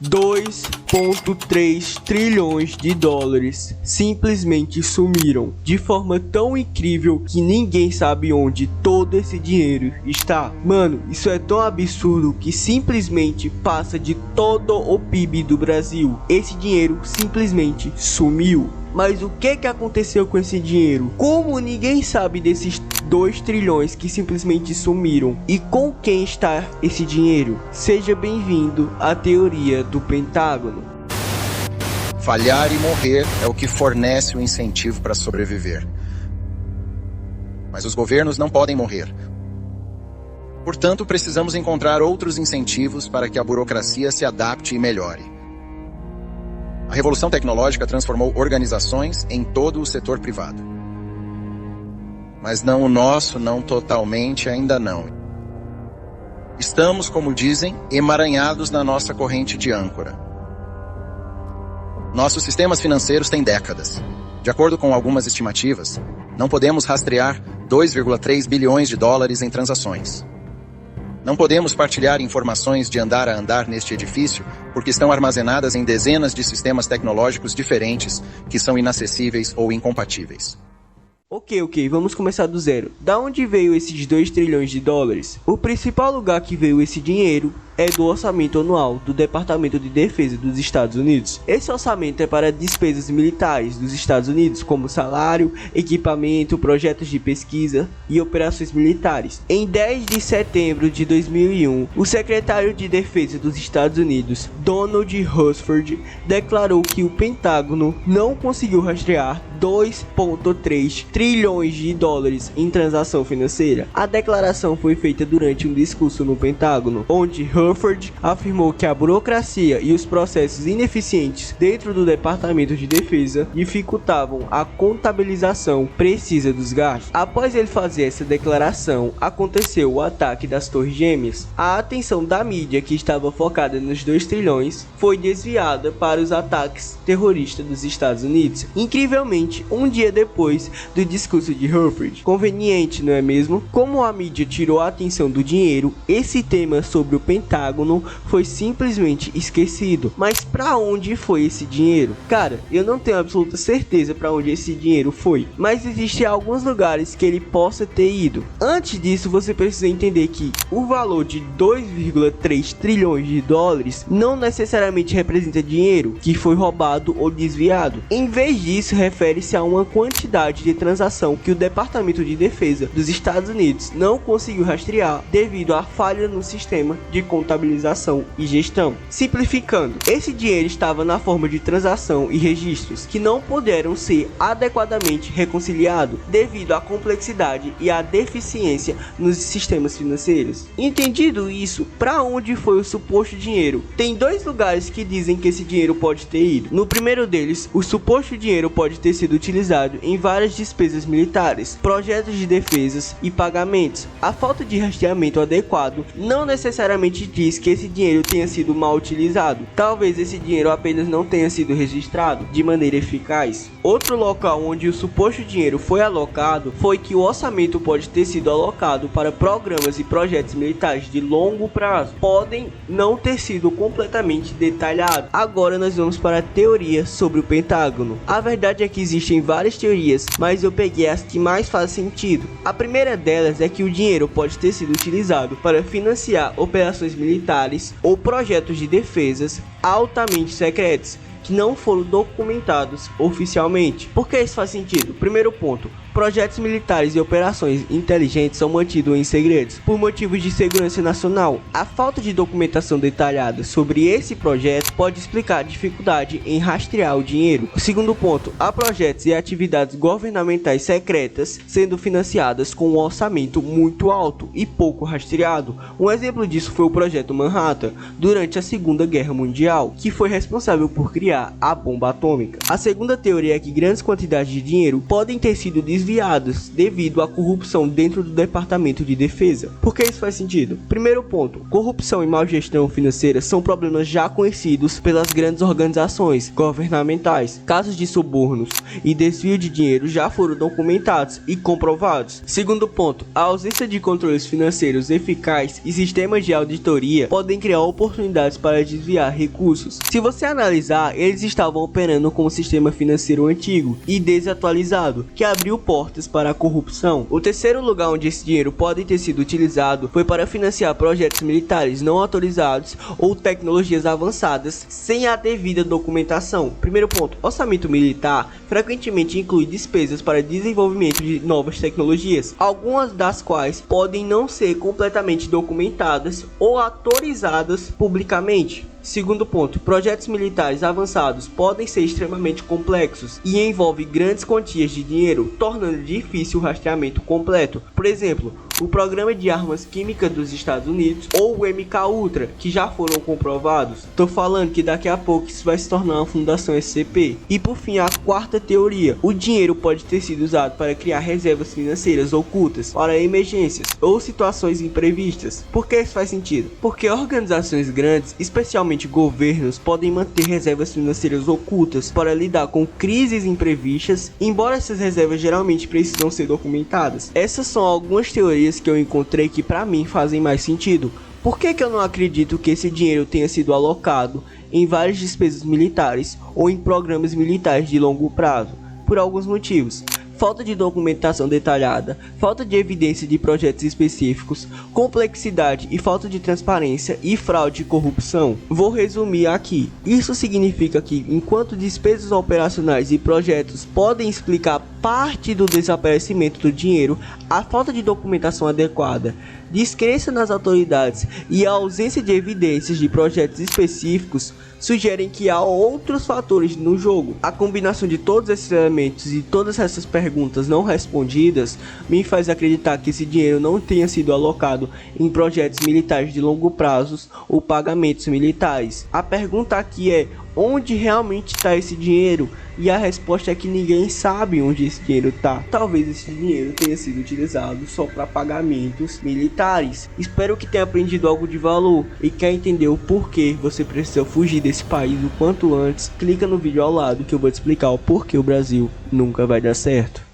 2,3 trilhões de dólares simplesmente sumiram de forma tão incrível que ninguém sabe onde todo esse dinheiro está. Mano, isso é tão absurdo que simplesmente passa de todo o PIB do Brasil. Esse dinheiro simplesmente sumiu. Mas o que aconteceu com esse dinheiro? Como ninguém sabe desses 2 trilhões que simplesmente sumiram? E com quem está esse dinheiro? Seja bem-vindo à teoria do Pentágono. Falhar e morrer é o que fornece o incentivo para sobreviver. Mas os governos não podem morrer. Portanto, precisamos encontrar outros incentivos para que a burocracia se adapte e melhore. A revolução tecnológica transformou organizações em todo o setor privado. Mas não o nosso, não totalmente, ainda não. Estamos, como dizem, emaranhados na nossa corrente de âncora. Nossos sistemas financeiros têm décadas. De acordo com algumas estimativas, não podemos rastrear 2,3 bilhões de dólares em transações. Não podemos partilhar informações de andar a andar neste edifício porque estão armazenadas em dezenas de sistemas tecnológicos diferentes que são inacessíveis ou incompatíveis. Ok, vamos começar do zero. Da onde veio esses 2 trilhões de dólares? O principal lugar que veio esse dinheiro é do orçamento anual do Departamento de Defesa dos Estados Unidos. Esse orçamento é para despesas militares dos Estados Unidos, como salário, equipamento, projetos de pesquisa e operações militares. Em 10 de setembro de 2001, o secretário de Defesa dos Estados Unidos, Donald Rumsfeld, declarou que o Pentágono não conseguiu rastrear 2,3 trilhões de dólares em transação financeira. A declaração foi feita durante um discurso no Pentágono, onde Rumsfeld afirmou que a burocracia e os processos ineficientes dentro do Departamento de Defesa dificultavam a contabilização precisa dos gastos. Após ele fazer essa declaração, aconteceu o ataque das Torres Gêmeas. A atenção da mídia, que estava focada nos 2 trilhões, foi desviada para os ataques terroristas dos Estados Unidos. Incrivelmente, um dia depois do discurso de Rumsfeld. Conveniente, não é mesmo? Como a mídia tirou a atenção do dinheiro, esse tema sobre o Pentágono foi simplesmente esquecido. Mas para onde foi esse dinheiro? Cara, eu não tenho absoluta certeza para onde esse dinheiro foi, mas existem alguns lugares que ele possa ter ido. Antes disso, você precisa entender que o valor de 2,3 trilhões de dólares não necessariamente representa dinheiro que foi roubado ou desviado. Em vez disso, refere-se a uma quantidade de transação que o Departamento de Defesa dos Estados Unidos não conseguiu rastrear devido à falha no sistema de contabilização e gestão. Simplificando, esse dinheiro estava na forma de transação e registros que não puderam ser adequadamente reconciliados devido à complexidade e à deficiência nos sistemas financeiros. Entendido isso, para onde foi o suposto dinheiro? Tem 2 lugares que dizem que esse dinheiro pode ter ido. No primeiro deles, o suposto dinheiro pode ter sido utilizado em várias despesas militares, projetos de defesas e pagamentos. A falta de rastreamento adequado não necessariamente diz que esse dinheiro tenha sido mal utilizado. Talvez esse dinheiro apenas não tenha sido registrado de maneira eficaz. Outro local onde o suposto dinheiro foi alocado foi que o orçamento pode ter sido alocado para programas e projetos militares de longo prazo. Podem não ter sido completamente detalhados. Agora nós vamos para a teoria sobre o Pentágono. A verdade é que existem várias teorias, mas eu peguei as que mais fazem sentido. A primeira delas é que o dinheiro pode ter sido utilizado para financiar operações militares ou projetos de defesas altamente secretos que não foram documentados oficialmente. Por que isso faz sentido? Primeiro ponto: projetos militares e operações inteligentes são mantidos em segredos por motivos de segurança nacional. A falta de documentação detalhada sobre esse projeto pode explicar a dificuldade em rastrear o dinheiro. Segundo ponto: há projetos e atividades governamentais secretas sendo financiadas com um orçamento muito alto e pouco rastreado. Um exemplo disso foi o Projeto Manhattan durante a Segunda Guerra Mundial, que foi responsável por criar a bomba atômica. A segunda teoria é que grandes quantidades de dinheiro podem ter sido desviadas desviadas devido à corrupção dentro do Departamento de Defesa. Por que isso faz sentido? Primeiro ponto, corrupção e má gestão financeira são problemas já conhecidos pelas grandes organizações governamentais. Casos de subornos e desvio de dinheiro já foram documentados e comprovados. Segundo ponto, a ausência de controles financeiros eficazes e sistemas de auditoria podem criar oportunidades para desviar recursos. Se você analisar, eles estavam operando com um sistema financeiro antigo e desatualizado, que abriu portas para a corrupção. O terceiro lugar onde esse dinheiro pode ter sido utilizado foi para financiar projetos militares não autorizados ou tecnologias avançadas sem a devida documentação. Primeiro ponto, orçamento militar frequentemente inclui despesas para desenvolvimento de novas tecnologias, algumas das quais podem não ser completamente documentadas ou autorizadas publicamente. Segundo ponto, projetos militares avançados podem ser extremamente complexos e envolvem grandes quantias de dinheiro, tornando difícil o rastreamento completo. Por exemplo, o programa de armas químicas dos Estados Unidos ou o MK-Ultra, que já foram comprovados. Tô falando que daqui a pouco isso vai se tornar uma fundação SCP. E por fim, a quarta teoria, o dinheiro pode ter sido usado para criar reservas financeiras ocultas para emergências ou situações imprevistas. Por que isso faz sentido? Porque organizações grandes, especialmente governos, podem manter reservas financeiras ocultas para lidar com crises imprevistas, embora essas reservas geralmente precisam ser documentadas. Essas são algumas teorias que eu encontrei que para mim fazem mais sentido. Por que eu não acredito que esse dinheiro tenha sido alocado em várias despesas militares ou em programas militares de longo prazo? Por alguns motivos. Falta de documentação detalhada, falta de evidência de projetos específicos, complexidade e falta de transparência e fraude e corrupção. Vou resumir aqui. Isso significa que, enquanto despesas operacionais e projetos podem explicar parte do desaparecimento do dinheiro, a falta de documentação adequada, descrença nas autoridades e a ausência de evidências de projetos específicos sugerem que há outros fatores no jogo. A combinação de todos esses elementos e todas essas perguntas não respondidas me faz acreditar que esse dinheiro não tenha sido alocado em projetos militares de longo prazo ou pagamentos militares. A pergunta aqui é: onde realmente está esse dinheiro? E a resposta é que ninguém sabe onde esse dinheiro está. Talvez esse dinheiro tenha sido utilizado só para pagamentos militares. Espero que tenha aprendido algo de valor e quer entender o porquê você precisa fugir desse país o quanto antes. Clica no vídeo ao lado que eu vou te explicar o porquê o Brasil nunca vai dar certo.